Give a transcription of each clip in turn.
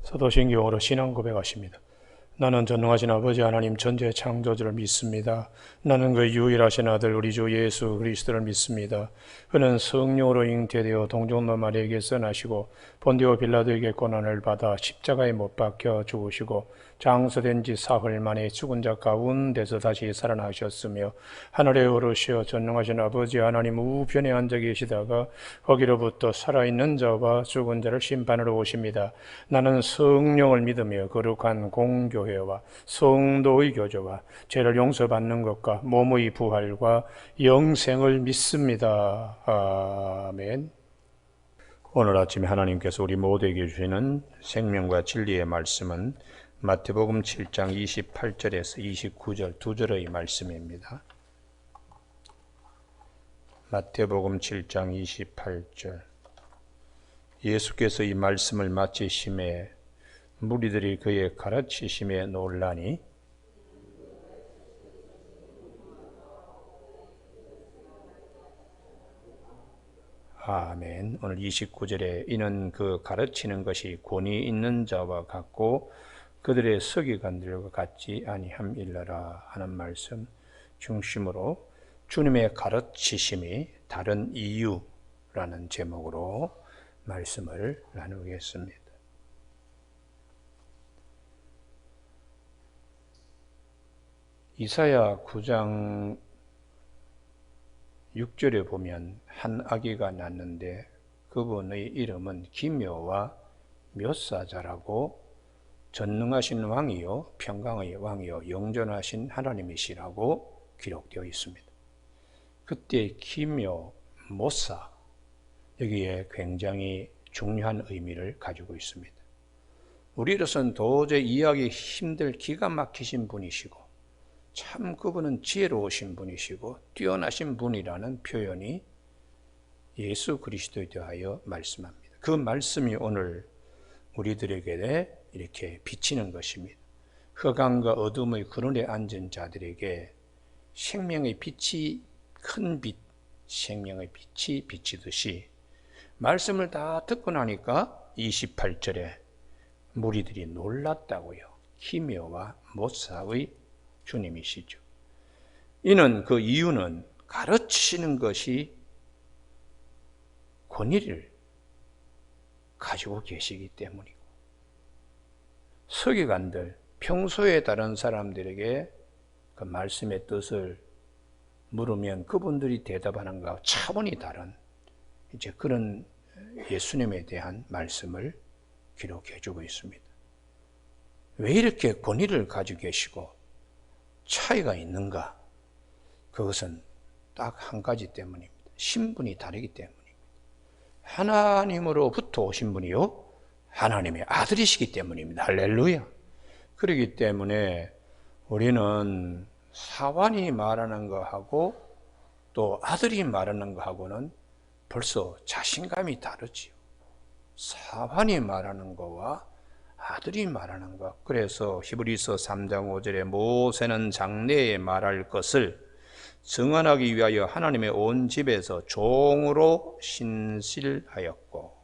사도신경으로 신앙 고백하십니다. 나는 전능하신 아버지 하나님 전지의 창조주를 믿습니다. 나는 그 유일하신 아들 우리 주 예수 그리스도를 믿습니다. 그는 성령으로 잉태되어 동정녀 마리아에게서 나시고 본디오 빌라도에게 고난을 받아 십자가에 못 박혀 죽으시고 장사된 지 사흘 만에 죽은 자 가운데서 다시 살아나셨으며 하늘에 오르시어 전능하신 아버지 하나님 우편에 앉아 계시다가 거기로부터 살아있는 자와 죽은 자를 심판하러 오십니다. 나는 성령을 믿으며 거룩한 공교회와 성도의 교제와 죄를 용서받는 것과 몸의 부활과 영생을 믿습니다. 아멘. 오늘 아침에 하나님께서 우리 모두에게 주시는 생명과 진리의 말씀은 마태복음 7장 28절에서 29절 두 절의 말씀입니다. 마태복음 7장 28절. 예수께서 이 말씀을 마치심에 무리들이 그의 가르치심에 놀라니 아멘. 오늘 29절에 이는 그 가르치는 것이 권위 있는 자와 같고 그들의 서기관들과 같지 아니함일러라 하는 말씀 중심으로 주님의 가르치심이 다른 이유라는 제목으로 말씀을 나누겠습니다. 이사야 9장 6절에 보면 한 아기가 낳는데 그분의 이름은 기묘와 묘사자라고 전능하신 왕이요 평강의 왕이요 영존하신 하나님이시라고 기록되어 있습니다. 그때 기묘, 모사 여기에 굉장히 중요한 의미를 가지고 있습니다. 우리로서는 도저히 이해하기 힘들 기가 막히신 분이시고 참 그분은 지혜로우신 분이시고 뛰어나신 분이라는 표현이 예수 그리스도에 대하여 말씀합니다. 그 말씀이 오늘 우리들에게 이렇게 비치는 것입니다. 흑암과 어둠의 그늘에 앉은 자들에게 생명의 빛이 큰 빛, 생명의 빛이 비치듯이 말씀을 다 듣고 나니까 28절에 무리들이 놀랐다고요. 기묘와 모사의 주님이시죠. 이는 그 이유는 가르치시는 것이 권위를 가지고 계시기 때문이고 서기관들 평소에 다른 사람들에게 그 말씀의 뜻을 물으면 그분들이 대답하는 것과 차원이 다른 이제 그런 예수님에 대한 말씀을 기록해 주고 있습니다. 왜 이렇게 권위를 가지고 계시고 차이가 있는가? 그것은 딱 한 가지 때문입니다. 신분이 다르기 때문입니다. 하나님으로부터 오신 분이요 하나님의 아들이시기 때문입니다. 할렐루야. 그렇기 때문에 우리는 사환이 말하는 것하고 또 아들이 말하는 것하고는 벌써 자신감이 다르지요. 사환이 말하는 것과 아들이 말하는 것. 그래서 히브리서 3장 5절에 모세는 장래에 말할 것을 증언하기 위하여 하나님의 온 집에서 종으로 신실하였고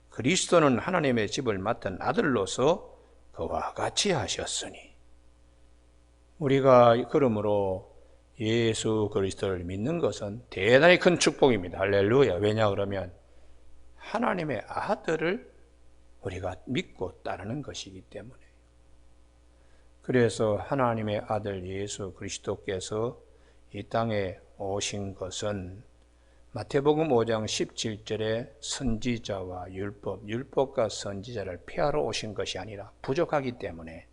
그리스도는 하나님의 집을 맡은 아들로서 그와 같이 하셨으니 우리가 그러므로 예수 그리스도를 믿는 것은 대단히 큰 축복입니다. 할렐루야. 왜냐 그러면 하나님의 아들을 우리가 믿고 따르는 것이기 때문에 그래서 하나님의 아들 예수 그리스도께서 이 땅에 오신 것은 마태복음 5장 17절에 선지자와 율법과 선지자를 폐하러 오신 것이 아니라 부족하기 때문에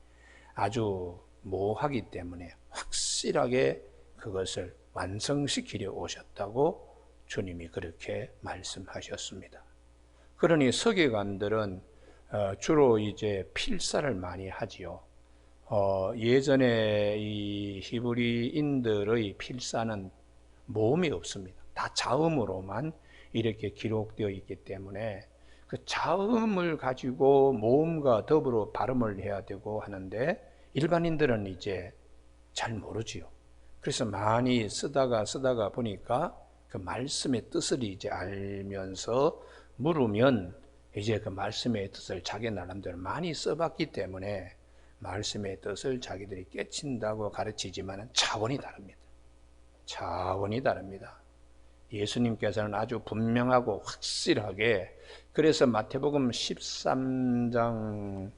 아주 모호하기 때문에 확실하게 그것을 완성시키려 오셨다고 주님이 그렇게 말씀하셨습니다. 그러니 서기관들은 주로 이제 필사를 많이 하지요. 예전에 이 히브리인들의 필사는 모음이 없습니다. 다 자음으로만 이렇게 기록되어 있기 때문에 그 자음을 가지고 모음과 더불어 발음을 해야 되고 하는데 일반인들은 이제 잘 모르지요. 그래서 많이 쓰다가 보니까 그 말씀의 뜻을 이제 알면서 물으면 이제 그 말씀의 뜻을 자기 나름대로 많이 써봤기 때문에 말씀의 뜻을 자기들이 깨친다고 가르치지만 차원이 다릅니다. 차원이 다릅니다. 예수님께서는 아주 분명하고 확실하게, 그래서 마태복음 13장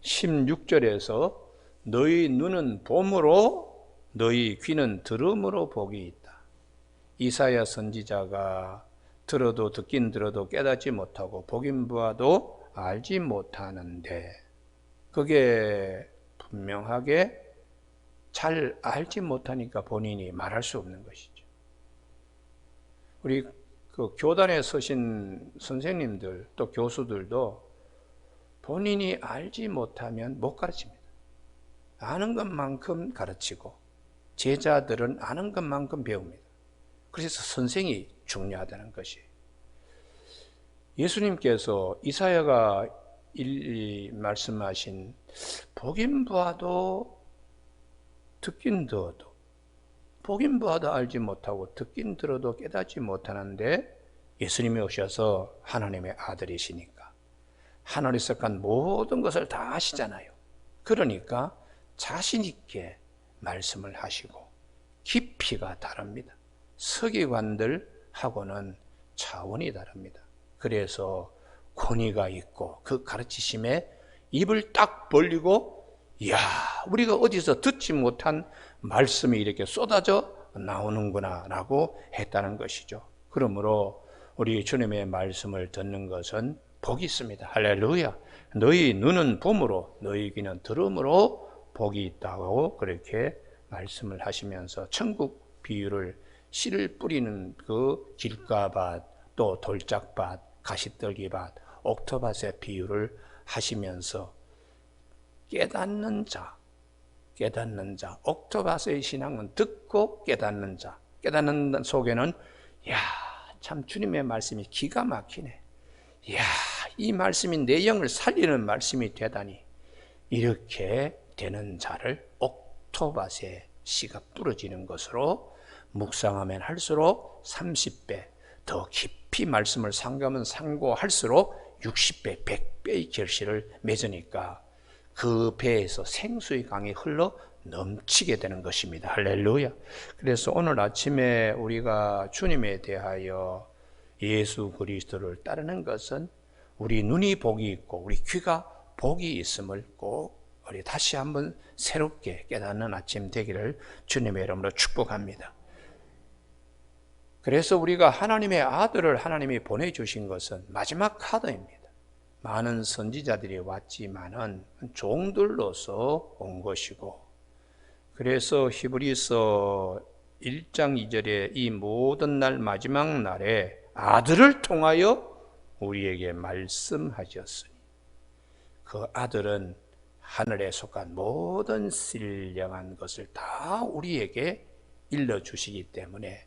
16절에서 너희 눈은 봄으로 너희 귀는 들음으로 복이 있다. 이사야 선지자가 들어도 듣긴 들어도 깨닫지 못하고 보긴 보아도 알지 못하는데, 그게 분명하게 잘 알지 못하니까 본인이 말할 수 없는 것이죠. 우리 그 교단에 서신 선생님들 또 교수들도 본인이 알지 못하면 못 가르칩니다. 아는 것만큼 가르치고 제자들은 아는 것만큼 배웁니다. 그래서 선생이 중요하다는 것이, 예수님께서 이사야가 말씀하신 보긴 보아도 듣긴 들어도, 보긴 보아도 알지 못하고 듣긴 들어도 깨닫지 못하는데, 예수님이 오셔서 하나님의 아들이시니까 하늘에서 간 모든 것을 다 아시잖아요. 그러니까 자신 있게 말씀을 하시고 깊이가 다릅니다. 서기관들하고는 차원이 다릅니다. 그래서 권위가 있고 그 가르치심에 입을 딱 벌리고, 이야, 우리가 어디서 듣지 못한 말씀이 이렇게 쏟아져 나오는구나 라고 했다는 것이죠. 그러므로 우리 주님의 말씀을 듣는 것은 복이 있습니다. 할렐루야. 너희 눈은 봄으로 너희 귀는 들음으로 복이 있다고 그렇게 말씀을 하시면서 천국 비유를, 씨를 뿌리는 그 길가밭, 또 돌짝밭, 가시떨기밭, 옥토밭의 비유를 하시면서 깨닫는 자, 옥토밭의 신앙은 듣고 깨닫는 자, 깨닫는 속에는 야, 참 주님의 말씀이 기가 막히네. 야, 이 말씀이 내 영을 살리는 말씀이 되다니, 이렇게 되는 자를 옥토밭에 씨가 뿌려지는 것으로 묵상하면 할수록 30배, 더 깊이 말씀을 상고하면 상고할수록 60배, 100배의 결실을 맺으니까 그 배에서 생수의 강이 흘러 넘치게 되는 것입니다. 할렐루야. 그래서 오늘 아침에 우리가 주님에 대하여 예수 그리스도를 따르는 것은 우리 눈이 복이 있고 우리 귀가 복이 있음을 꼭 우리 다시 한번 새롭게 깨닫는 아침 되기를 주님의 이름으로 축복합니다. 그래서 우리가 하나님의 아들을 하나님이 보내주신 것은 마지막 카드입니다. 많은 선지자들이 왔지만은 종들로서 온 것이고, 그래서 히브리서 1장 2절에 이 모든 날 마지막 날에 아들을 통하여 우리에게 말씀하셨으니, 그 아들은 하늘에 속한 모든 신령한 것을 다 우리에게 일러주시기 때문에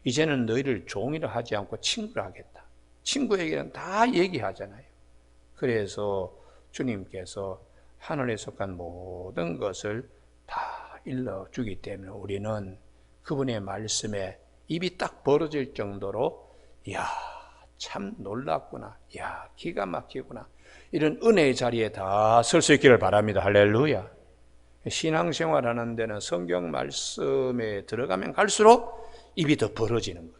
이제는 너희를 종이라 하지 않고 친구라 하겠다. 친구에게는 다 얘기하잖아요. 그래서 주님께서 하늘에 속한 모든 것을 다 일러주기 때문에 우리는 그분의 말씀에 입이 딱 벌어질 정도로 이야, 참 놀랍구나, 이야, 기가 막히구나, 이런 은혜의 자리에 다 설 수 있기를 바랍니다. 할렐루야. 신앙생활하는 데는 성경 말씀에 들어가면 갈수록 입이 더 벌어지는 거예요.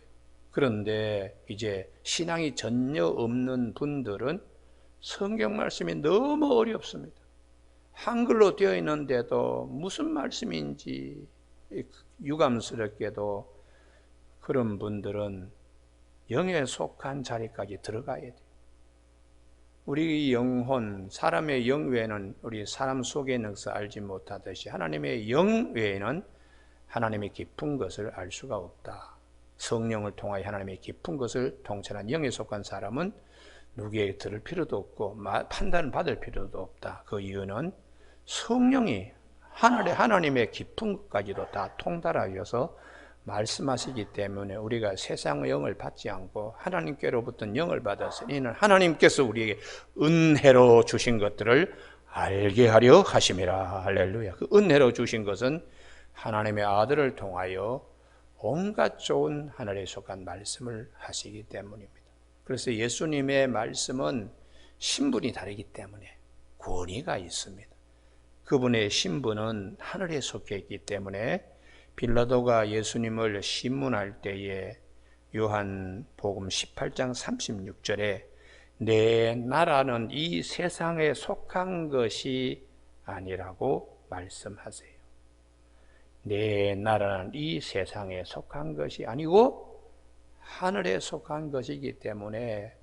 그런데 이제 신앙이 전혀 없는 분들은 성경 말씀이 너무 어렵습니다. 한글로 되어 있는데도 무슨 말씀인지 유감스럽게도 그런 분들은 영에 속한 자리까지 들어가야 돼요. 우리 영혼, 사람의 영 외에는 우리 사람 속에 있는 것을 알지 못하듯이 하나님의 영 외에는 하나님의 깊은 것을 알 수가 없다. 성령을 통하여 하나님의 깊은 것을 통찰한 영에 속한 사람은 누구에게 들을 필요도 없고 판단을 받을 필요도 없다. 그 이유는 성령이 하나님의 깊은 것까지도 다 통달하여서 말씀하시기 때문에 우리가 세상의 영을 받지 않고 하나님께로부터 영을 받아서 이는 하나님께서 우리에게 은혜로 주신 것들을 알게 하려 하심이라. 할렐루야. 그 은혜로 주신 것은 하나님의 아들을 통하여 온갖 좋은 하늘에 속한 말씀을 하시기 때문입니다. 그래서 예수님의 말씀은 신분이 다르기 때문에 권위가 있습니다. 그분의 신분은 하늘에 속해 있기 때문에 빌라도가 예수님을 심문할 때에 요한복음 18장 36절에 내 나라는 이 세상에 속한 것이 아니라고 말씀하세요. 내 나라는 이 세상에 속한 것이 아니고 하늘에 속한 것이기 때문에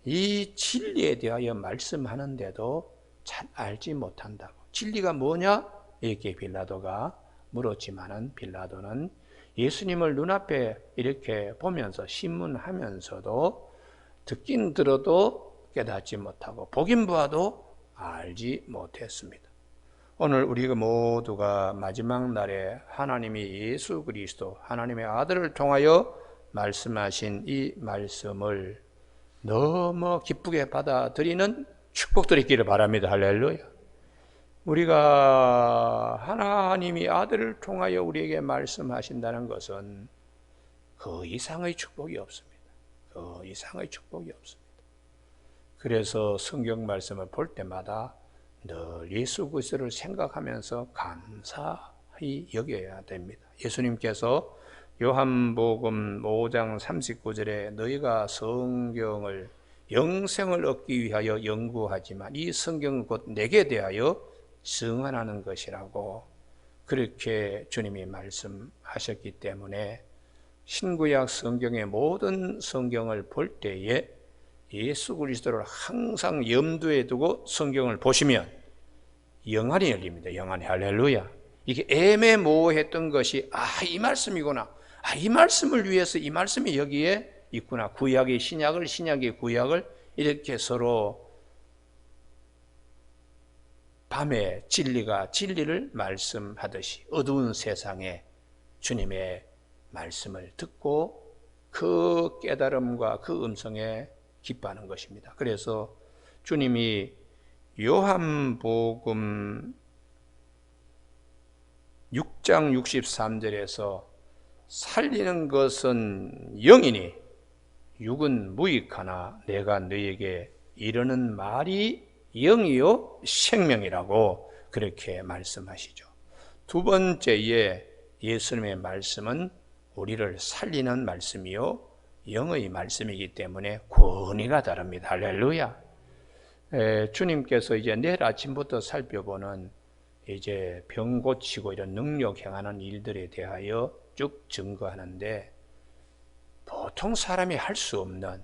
이 진리에 대하여 말씀하는데도 잘 알지 못한다고. 진리가 뭐냐? 이렇게 빌라도가 물었지만은 빌라도는 예수님을 눈앞에 이렇게 보면서 신문하면서도 듣긴 들어도 깨닫지 못하고 보긴 보아도 알지 못했습니다. 오늘 우리 모두가 마지막 날에 하나님이 예수 그리스도 하나님의 아들을 통하여 말씀하신 이 말씀을 너무 기쁘게 받아들이는 축복들이 있기를 바랍니다. 할렐루야. 우리가 하나님이 아들을 통하여 우리에게 말씀하신다는 것은 그 이상의 축복이 없습니다. 그 이상의 축복이 없습니다. 그래서 성경 말씀을 볼 때마다 늘 예수 그리스도를 생각하면서 감사히 여겨야 됩니다. 예수님께서 요한복음 5장 39절에 너희가 성경을 영생을 얻기 위하여 연구하지만 이 성경은 곧 내게 대하여 증언하는 것이라고 그렇게 주님이 말씀하셨기 때문에 신구약 성경의 모든 성경을 볼 때에 예수 그리스도를 항상 염두에 두고 성경을 보시면 영안이 열립니다. 영안이. 할렐루야. 이게 애매모호했던 것이 이 말씀이구나. 이 말씀을 위해서 이 말씀이 여기에 있구나. 구약의 신약을 신약의 구약을 이렇게 서로 밤에 진리가 진리를 말씀하듯이 어두운 세상에 주님의 말씀을 듣고 그 깨달음과 그 음성에 기뻐하는 것입니다. 그래서 주님이 요한복음 6장 63절에서 살리는 것은 영이니 육은 무익하나 내가 너희에게 이르는 말이 영이요 생명이라고 그렇게 말씀하시죠. 두 번째에 예수님의 말씀은 우리를 살리는 말씀이요 영의 말씀이기 때문에 권위가 다릅니다. 할렐루야. 주님께서 이제 내일 아침부터 살펴보는 이제 병 고치고 이런 능력 행하는 일들에 대하여 쭉 증거하는데 보통 사람이 할 수 없는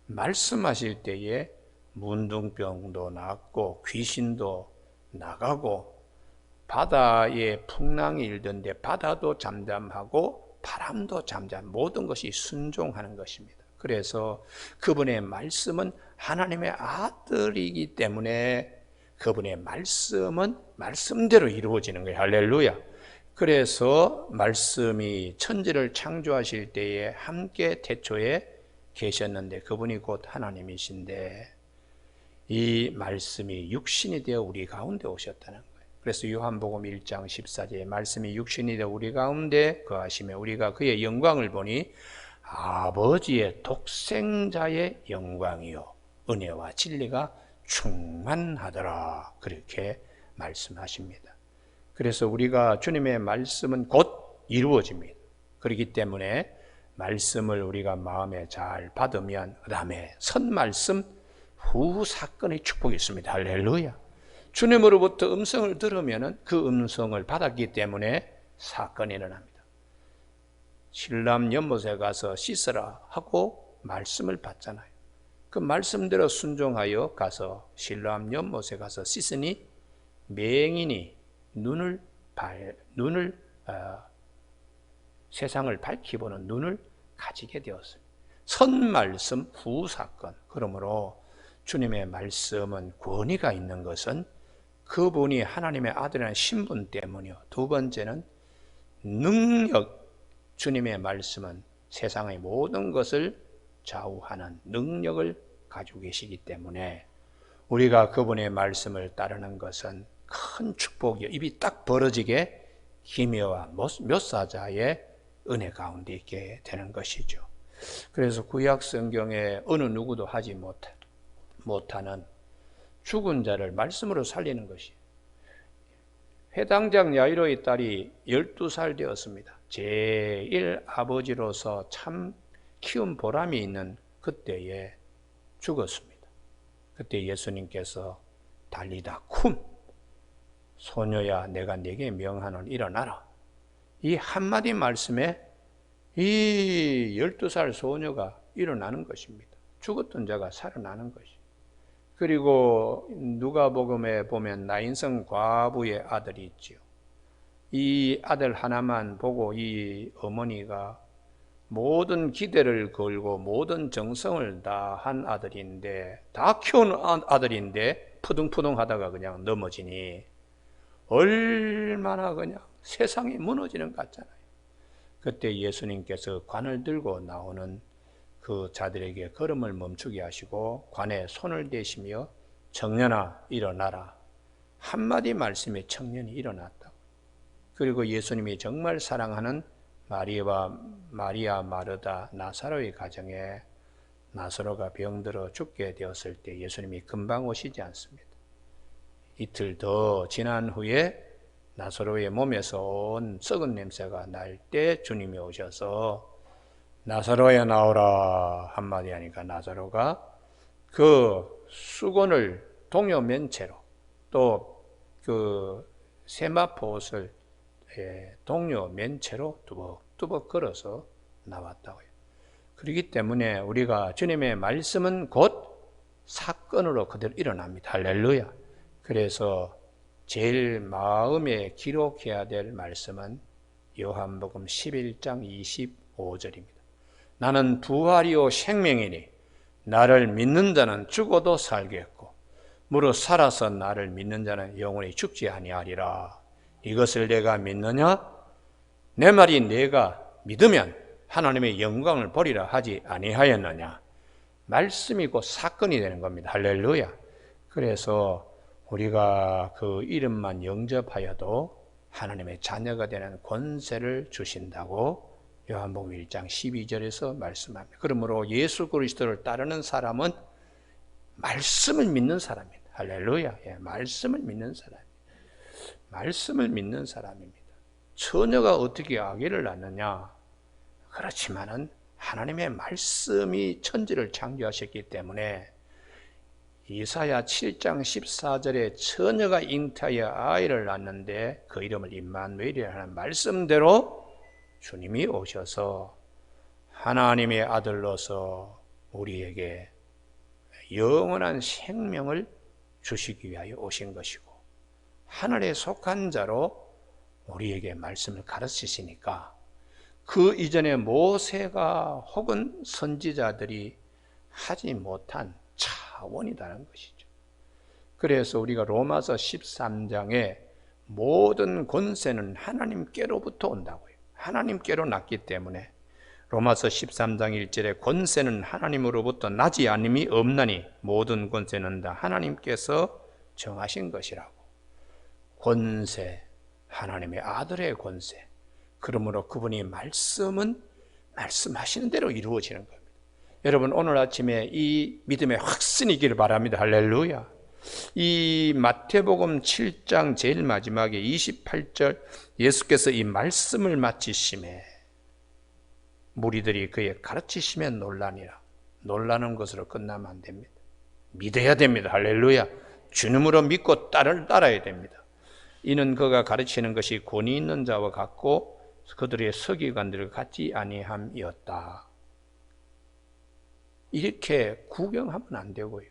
말씀하실 때에 문둥병도 낫고 귀신도 나가고 바다에 풍랑이 일던데 바다도 잠잠하고 바람도 잠잠 모든 것이 순종하는 것입니다. 그래서 그분의 말씀은 하나님의 아들이기 때문에 그분의 말씀은 말씀대로 이루어지는 거예요. 할렐루야. 그래서 말씀이 천지를 창조하실 때에 함께 태초에 계셨는데 그분이 곧 하나님이신데 이 말씀이 육신이 되어 우리 가운데 오셨다는 거예요. 그래서 요한복음 1장 14절에 말씀이 육신이 되어 우리 가운데 거하시며 우리가 그의 영광을 보니 아버지의 독생자의 영광이요 은혜와 진리가 충만하더라 그렇게 말씀하십니다. 그래서 우리가 주님의 말씀은 곧 이루어집니다. 그렇기 때문에 말씀을 우리가 마음에 잘 받으면 그 다음에 선말씀 후 사건의 축복이 있습니다. 할렐루야. 주님으로부터 음성을 들으면 그 음성을 받았기 때문에 사건이 일어납니다. 신람 연못에 가서 씻으라 하고 말씀을 받잖아요. 그 말씀대로 순종하여 가서 신람 연못에 가서 씻으니 맹인이 세상을 밝히보는 눈을 가지게 되었습니다. 선말씀 후사건. 그러므로 주님의 말씀은 권위가 있는 것은 그분이 하나님의 아들이라는 신분 때문이요. 두 번째는 능력. 주님의 말씀은 세상의 모든 것을 좌우하는 능력을 가지고 계시기 때문에 우리가 그분의 말씀을 따르는 것은 큰 축복이요. 입이 딱 벌어지게 기묘와 묘사자의 은혜 가운데 있게 되는 것이죠. 그래서 구약 성경에 어느 누구도 하지 못하는 죽은 자를 말씀으로 살리는 것이. 회당장 야이로의 딸이 12살 되었습니다. 제일 아버지로서 참 키운 보람이 있는 그때에 죽었습니다. 그때 예수님께서 달리다 쿰, 소녀야 내가 네게 명하노니 일어나라. 이 한마디 말씀에 이 12살 소녀가 일어나는 것입니다. 죽었던 자가 살아나는 것이. 그리고 누가복음에 보면 나인성 과부의 아들이 있지요. 이 아들 하나만 보고 이 어머니가 모든 기대를 걸고 모든 정성을 다한 아들인데, 다 키운 아들인데 푸둥푸둥 하다가 그냥 넘어지니 얼마나 그냥 세상이 무너지는 것 같잖아요. 그때 예수님께서 관을 들고 나오는 그 자들에게 걸음을 멈추게 하시고 관에 손을 대시며 청년아 일어나라. 한마디 말씀에 청년이 일어났다. 그리고 예수님이 정말 사랑하는 마리아 마르다 나사로의 가정에 나사로가 병들어 죽게 되었을 때 예수님이 금방 오시지 않습니다. 이틀 더 지난 후에 나사로의 몸에서 온 썩은 냄새가 날 때 주님이 오셔서 나사로야 나오라 한마디 하니까 나사로가 그 수건을 동요 맨채로 또 그 세마포옷을 동요 맨채로 뚜벅뚜벅 걸어서 나왔다고요. 그렇기 때문에 우리가 주님의 말씀은 곧 사건으로 그대로 일어납니다. 할렐루야. 그래서 제일 마음에 기록해야 될 말씀은 요한복음 11장 25절입니다. 나는 부활이요 생명이니 나를 믿는 자는 죽어도 살겠고 무릇 살아서 나를 믿는 자는 영원히 죽지 아니하리라. 이것을 내가 믿느냐? 내 말이 내가 믿으면 하나님의 영광을 보리라 하지 아니하였느냐? 말씀이 곧 사건이 되는 겁니다. 할렐루야. 그래서 우리가 그 이름만 영접하여도 하나님의 자녀가 되는 권세를 주신다고 요한복음 1장 12절에서 말씀합니다. 그러므로 예수 그리스도를 따르는 사람은 말씀을 믿는 사람입니다. 할렐루야. 예, 말씀을 믿는 사람. 말씀을 믿는 사람입니다. 처녀가 어떻게 아기를 낳느냐? 그렇지만은 하나님의 말씀이 천지를 창조하셨기 때문에 이사야 7장 14절에 처녀가 잉태하여 아이를 낳는데 그 이름을 임마누엘이라 하는 말씀대로 주님이 오셔서 하나님의 아들로서 우리에게 영원한 생명을 주시기 위하여 오신 것이고 하늘에 속한 자로 우리에게 말씀을 가르치시니까 그 이전에 모세가 혹은 선지자들이 하지 못한 차원이라는 것이죠. 그래서 우리가 로마서 13장에 모든 권세는 하나님께로부터 온다고요. 하나님께로 났기 때문에 로마서 13장 1절에 권세는 하나님으로부터 나지 않음이 없나니 모든 권세는 다 하나님께서 정하신 것이라고. 권세, 하나님의 아들의 권세. 그러므로 그분이 말씀은 말씀하시는 대로 이루어지는 겁니다. 여러분 오늘 아침에 이 믿음의 확신이 있기를 바랍니다. 할렐루야. 이 마태복음 7장 제일 마지막에 28절 예수께서 이 말씀을 마치심에 무리들이 그의 가르치심에 놀라니라. 놀라는 것으로 끝나면 안 됩니다. 믿어야 됩니다. 할렐루야. 주님으로 믿고 따라야 됩니다. 이는 그가 가르치는 것이 권위 있는 자와 같고 그들의 서기관들과 같지 아니함이었다. 이렇게 구경하면 안 되고요.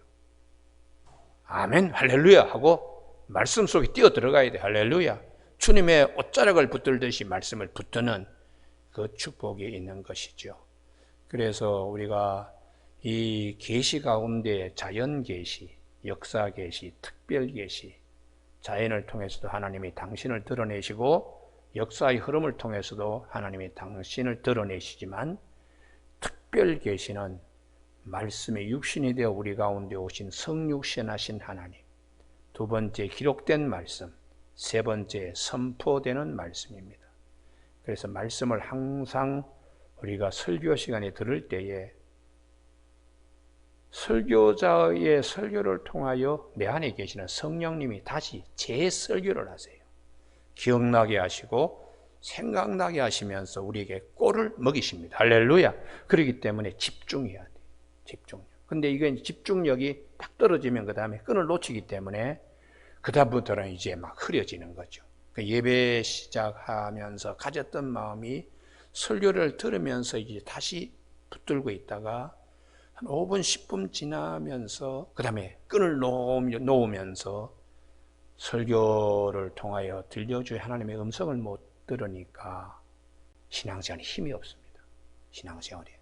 아멘 할렐루야 하고 말씀 속에 뛰어 들어가야 돼. 할렐루야. 주님의 옷자락을 붙들듯이 말씀을 붙드는 그 축복이 있는 것이죠. 그래서 우리가 이 계시 가운데 자연 계시, 역사 계시, 특별 계시, 자연을 통해서도 하나님이 당신을 드러내시고 역사의 흐름을 통해서도 하나님이 당신을 드러내시지만 특별 계시는 말씀의 육신이 되어 우리 가운데 오신 성육신하신 하나님, 두 번째 기록된 말씀, 세 번째 선포되는 말씀입니다. 그래서 말씀을 항상 우리가 설교 시간에 들을 때에 설교자의 설교를 통하여 내 안에 계시는 성령님이 다시 재설교를 하세요. 기억나게 하시고 생각나게 하시면서 우리에게 꼴을 먹이십니다. 할렐루야. 그렇기 때문에 집중해야 돼요. 집중력. 근데 이게 집중력이 딱 떨어지면 그 다음에 끈을 놓치기 때문에 그 다음부터는 이제 막 흐려지는 거죠. 예배 시작하면서 가졌던 마음이 설교를 들으면서 이제 다시 붙들고 있다가 한 5분, 10분 지나면서 그 다음에 끈을 놓으면서 설교를 통하여 들려주의 하나님의 음성을 못 들으니까 신앙생활에 힘이 없습니다. 신앙생활에.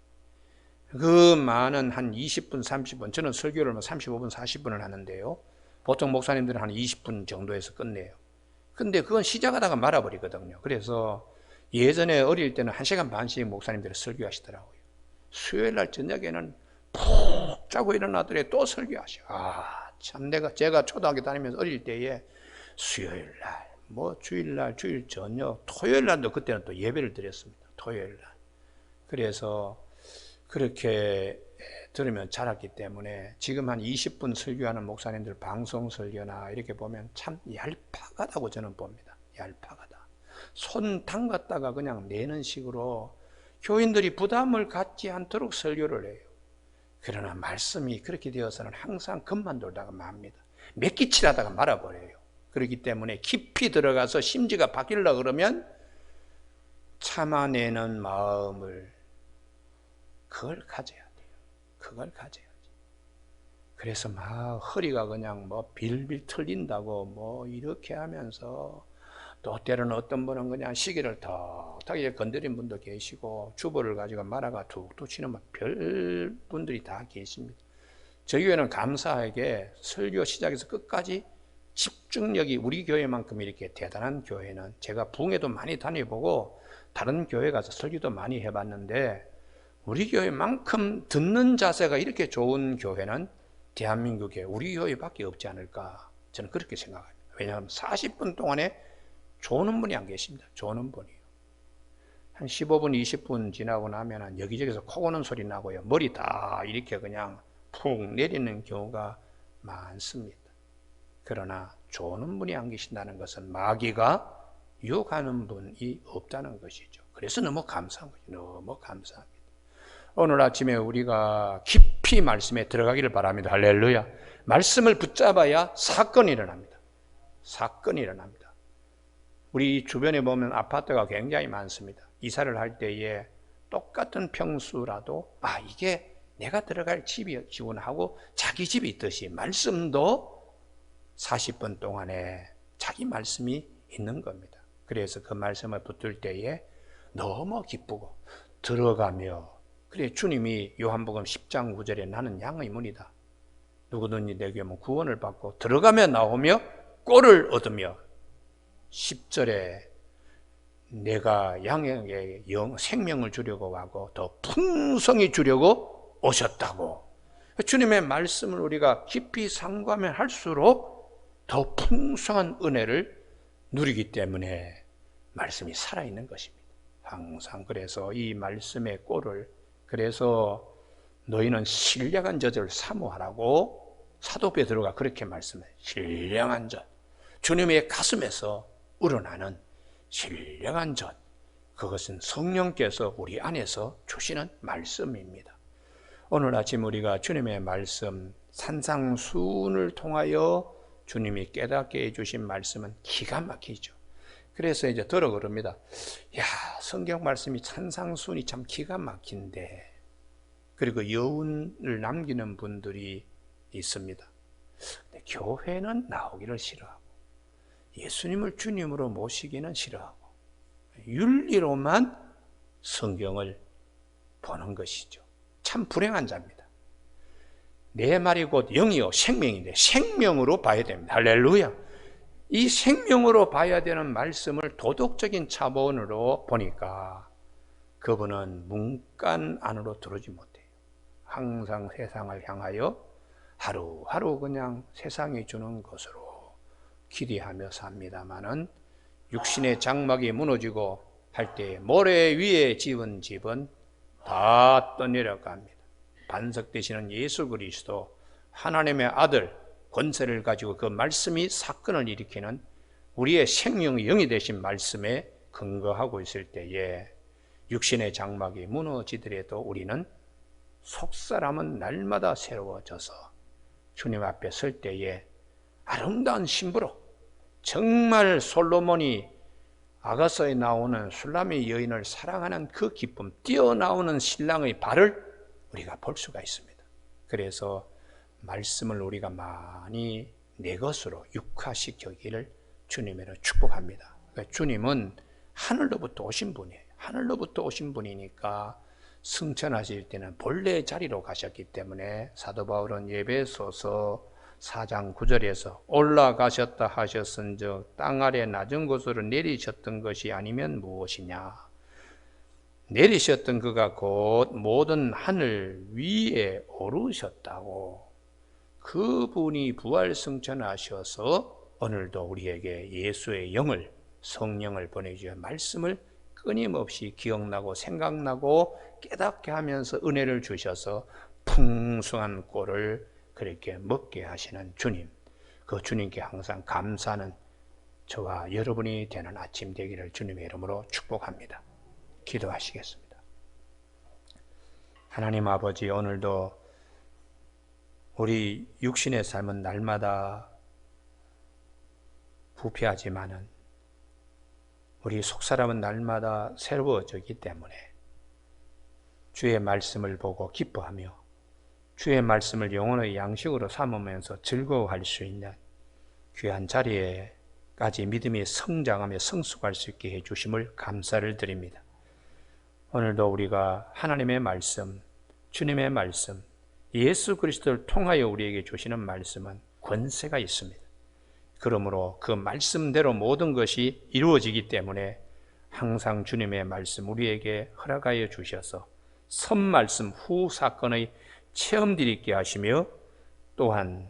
그 많은 한 20분, 30분, 저는 설교를 35분, 40분을 하는데요. 보통 목사님들은 한 20분 정도에서 끝내요. 근데 그건 시작하다가 말아버리거든요. 그래서 예전에 어릴 때는 1시간 반씩 목사님들이 설교하시더라고요. 수요일 날 저녁에는 푹 자고 일어나더니 또 설교하셔. 참 제가 초등학교 다니면서 어릴 때에 수요일 날, 주일 날, 주일 저녁, 토요일 날도 그때는 또 예배를 드렸습니다. 토요일 날. 그래서 그렇게 들으면 자랐기 때문에 지금 한 20분 설교하는 목사님들 방송 설교나 이렇게 보면 참 얄팍하다고 저는 봅니다. 얄팍하다. 손 담갔다가 그냥 내는 식으로 교인들이 부담을 갖지 않도록 설교를 해요. 그러나 말씀이 그렇게 되어서는 항상 겉만 돌다가 맙니다. 몇 기칠하다가 말아버려요. 그렇기 때문에 깊이 들어가서 심지가 바뀌려고 그러면 참아내는 마음을 그걸 가져야 돼요. 그걸 가져야지. 그래서 막 허리가 그냥 빌빌 털린다고 이렇게 하면서 또 때로는 어떤 분은 그냥 시계를 턱하게 건드린 분도 계시고 주보를 가지고 말아가 툭툭 치는 별 분들이 다 계십니다. 저희 교회는 감사하게 설교 시작에서 끝까지 집중력이 우리 교회만큼 이렇게 대단한 교회는 제가 부흥회도 많이 다녀보고 다른 교회 가서 설교도 많이 해봤는데 우리 교회만큼 듣는 자세가 이렇게 좋은 교회는 대한민국에 우리 교회밖에 없지 않을까 저는 그렇게 생각합니다. 왜냐하면 40분 동안에 조는 분이 안 계십니다. 조는 분이요. 한 15분, 20분 지나고 나면 여기저기서 코 고는 소리 나고요. 머리 다 이렇게 그냥 푹 내리는 경우가 많습니다. 그러나 조는 분이 안 계신다는 것은 마귀가 유혹하는 분이 없다는 것이죠. 그래서 너무 감사한 거죠. 너무 감사합니다. 오늘 아침에 우리가 깊이 말씀에 들어가기를 바랍니다. 할렐루야. 말씀을 붙잡아야 사건이 일어납니다. 사건이 일어납니다. 우리 주변에 보면 아파트가 굉장히 많습니다. 이사를 할 때에 똑같은 평수라도 이게 내가 들어갈 집이 지원하고 자기 집이 있듯이 말씀도 40분 동안에 자기 말씀이 있는 겁니다. 그래서 그 말씀을 붙들 때에 너무 기쁘고 들어가며 그래 주님이 요한복음 10장 9절에 나는 양의 문이다. 누구든지 내게 오면 구원을 받고 들어가며 나오며 꼴을 얻으며 10절에 내가 양에게 생명을 주려고 하고 더 풍성히 주려고 오셨다고. 주님의 말씀을 우리가 깊이 상고하면 할수록 더 풍성한 은혜를 누리기 때문에 말씀이 살아있는 것입니다. 항상 그래서 이 말씀의 꼴을 그래서 너희는 신령한 젖을 사모하라고 사도 베드로가 그렇게 말씀해요. 신령한 젖. 주님의 가슴에서 우러나는 신령한 젖. 그것은 성령께서 우리 안에서 주시는 말씀입니다. 오늘 아침 우리가 주님의 말씀 산상수훈을 통하여 주님이 깨닫게 해주신 말씀은 기가 막히죠. 그래서 이제 들어 그럽니다. 성경 말씀이 산상수훈이 참 기가 막힌데 그리고 여운을 남기는 분들이 있습니다. 근데 교회는 나오기를 싫어하고 예수님을 주님으로 모시기는 싫어하고 윤리로만 성경을 보는 것이죠. 참 불행한 자입니다. 내 말이 곧 영이요 생명인데 생명으로 봐야 됩니다. 할렐루야. 이 생명으로 봐야 되는 말씀을 도덕적인 차원으로 보니까 그분은 문간 안으로 들어오지 못해요. 항상 세상을 향하여 하루하루 그냥 세상이 주는 것으로 기대하며 삽니다마는 육신의 장막이 무너지고 할 때 모래 위에 지은 집은 다 떠내려갑니다. 반석 되시는 예수 그리스도 하나님의 아들 권세를 가지고 그 말씀이 사건을 일으키는 우리의 생명의 영이 되신 말씀에 근거하고 있을 때에 육신의 장막이 무너지더라도 우리는 속사람은 날마다 새로워져서 주님 앞에 설 때에 아름다운 신부로 정말 솔로몬이 아가서에 나오는 술람의 여인을 사랑하는 그 기쁨, 뛰어나오는 신랑의 발을 우리가 볼 수가 있습니다. 그래서 말씀을 우리가 많이 내 것으로 육화시키기를 주님으로 축복합니다. 주님은 하늘로부터 오신 분이에요. 하늘로부터 오신 분이니까 승천하실 때는 본래 자리로 가셨기 때문에 사도 바울은 에베소서 4장 9절에서 올라가셨다 하셨은즉 땅 아래 낮은 곳으로 내리셨던 것이 아니면 무엇이냐. 내리셨던 그가 곧 모든 하늘 위에 오르셨다고. 그분이 부활승천하셔서 오늘도 우리에게 예수의 영을, 성령을 보내주어 말씀을 끊임없이 기억나고 생각나고 깨닫게 하면서 은혜를 주셔서 풍성한 꼴을 그렇게 먹게 하시는 주님, 그 주님께 항상 감사하는 저와 여러분이 되는 아침 되기를 주님의 이름으로 축복합니다. 기도하시겠습니다. 하나님 아버지, 오늘도 우리 육신의 삶은 날마다 부패하지만은 우리 속사람은 날마다 새로워지기 때문에 주의 말씀을 보고 기뻐하며 주의 말씀을 영혼의 양식으로 삼으면서 즐거워할 수 있는 귀한 자리에까지 믿음이 성장하며 성숙할 수 있게 해주심을 감사를 드립니다. 오늘도 우리가 하나님의 말씀, 주님의 말씀, 예수 그리스도를 통하여 우리에게 주시는 말씀은 권세가 있습니다. 그러므로 그 말씀대로 모든 것이 이루어지기 때문에 항상 주님의 말씀 우리에게 허락하여 주셔서 선말씀 후 사건의 체험들이 있게 하시며 또한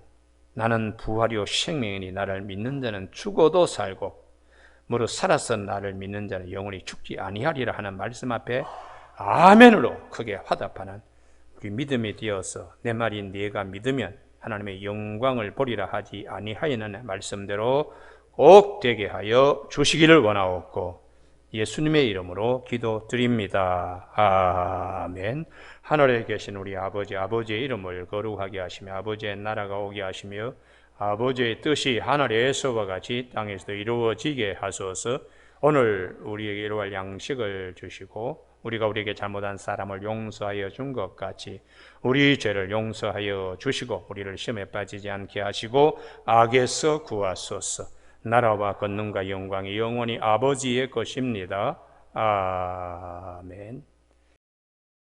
나는 부활이요 생명이니 나를 믿는 자는 죽어도 살고 무릇 살아서 나를 믿는 자는 영원히 죽지 아니하리라 하는 말씀 앞에 아멘으로 크게 화답하는 우리 믿음이 되어서 내 말이 네가 믿으면 하나님의 영광을 보리라 하지 아니하였는 말씀대로 꼭 되게 하여 주시기를 원하옵고 예수님의 이름으로 기도드립니다. 아멘. 하늘에 계신 우리 아버지, 아버지의 이름을 거룩하게 하시며 아버지의 나라가 오게 하시며 아버지의 뜻이 하늘에서와 같이 땅에서도 이루어지게 하소서. 오늘 우리에게 이루어갈 양식을 주시고 우리가 우리에게 잘못한 사람을 용서하여 준 것 같이 우리 죄를 용서하여 주시고 우리를 시험에 빠지지 않게 하시고 악에서 구하소서. 나라와 권능과 영광이 영원히 아버지의 것입니다. 아멘.